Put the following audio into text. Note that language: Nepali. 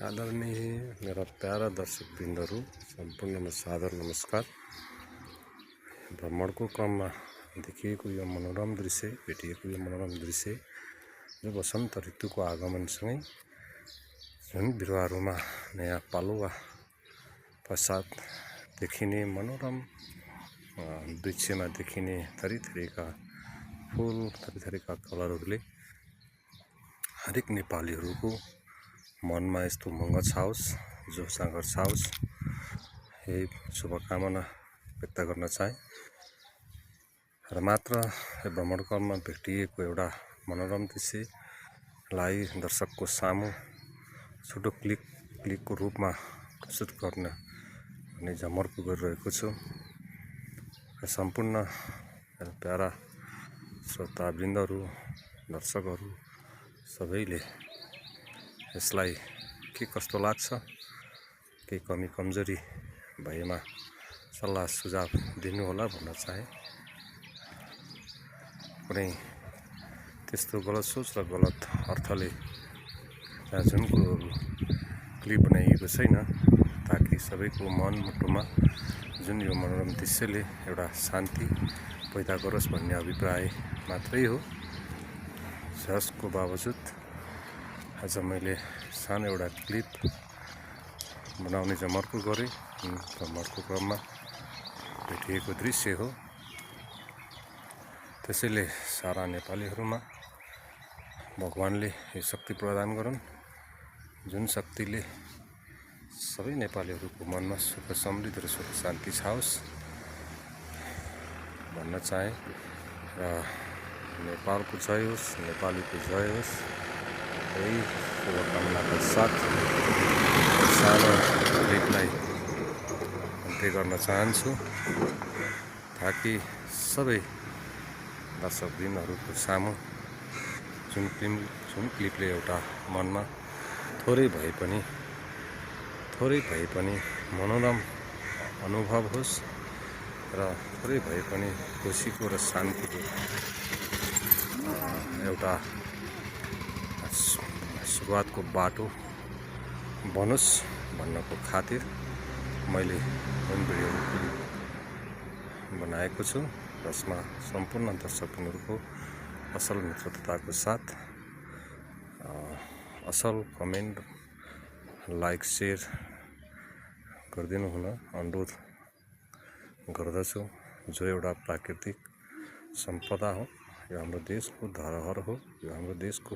आदरणीय मेरा प्यारा दर्शक वृन्दहरू सम्पूर्णमा सादर नमस्कार। भ्रमणको क्रममा देखिएको यो मनोरम दृश्य भेटिएको यो मनोरम दृश्य जो वसन्त ऋतुको आगमनसँगै जुन बिरुवाहरूमा नयाँ पालुवा पश्चात देखिने मनोरम दृश्यमा देखिने थरीथरीका फुल थरीथरीका कलरहरूले हरेक नेपालीहरूको मनमा यस्तो उमङ्ग छाओस्, जोस जाँगर छाओस्, यही शुभकामना व्यक्त गर्न चाहे। र मात्र भ्रमणक्रममा भेटिएको एउटा मनोरम दृश्यलाई दर्शकको सामु छोटो क्लिपको रूपमा प्रस्तुत गर्ने जमर्को गरिरहेको छु। र सम्पूर्ण प्यारा श्रोतावृन्दहरू, दर्शकहरू सबैले यसलाई के कस्तो लाग्छ, केही कमी कमजोरी भएमा सल्लाह सुझाव दिनुहोला भन्न चाहे। कुनै त्यस्तो गलत सोच र गलत अर्थले त्यहाँ जुन कुरोहरू क्लिप बनाइएको छैन, ताकि सबैको मन मुटुमा जुन यो मनोरम दृश्यले एउटा शान्ति पैदा गरोस् भन्ने अभिप्राय मात्रै हो। जसको बावजुद आज मैले सानो एउटा क्लिप बनाउने जमर्को गरेँ। जमर्को क्रममा भेटिएको दृश्य हो। त्यसैले सारा नेपालीहरूमा भगवानले यो शक्ति प्रदान गरून्, जुन शक्तिले सबै नेपालीहरूको मनमा सुख समृद्धि र सुख शान्ति छाओस् भन्न चाहे। र नेपालको जय होस्, नेपालीको जय होस्, यही शुभकामनाका साथ सानो क्लिपलाई अन्त्य गर्न चाहन्छु, ताकि सबै दर्शकवृन्दहरूको सामु जुन क्लिपले एउटा मनमा थोरै भए पनि मनोरम अनुभव होस् र थोरै भए पनि खुसीको र शान्तिको एउटा सुरुवातको बाटो बनोस् भन्नको खातिर मैले होम भिडियो बनाएको छु, जसमा सम्पूर्ण दर्शकहरूको असल मित्रताको साथ असल कमेन्ट, लाइक, सेयर गरिदिनु हुन अनुरोध गर्दछु। जो एउटा प्राकृतिक सम्पदा हो, यो हाम्रो देशको धरोहर हो, यो हाम्रो देशको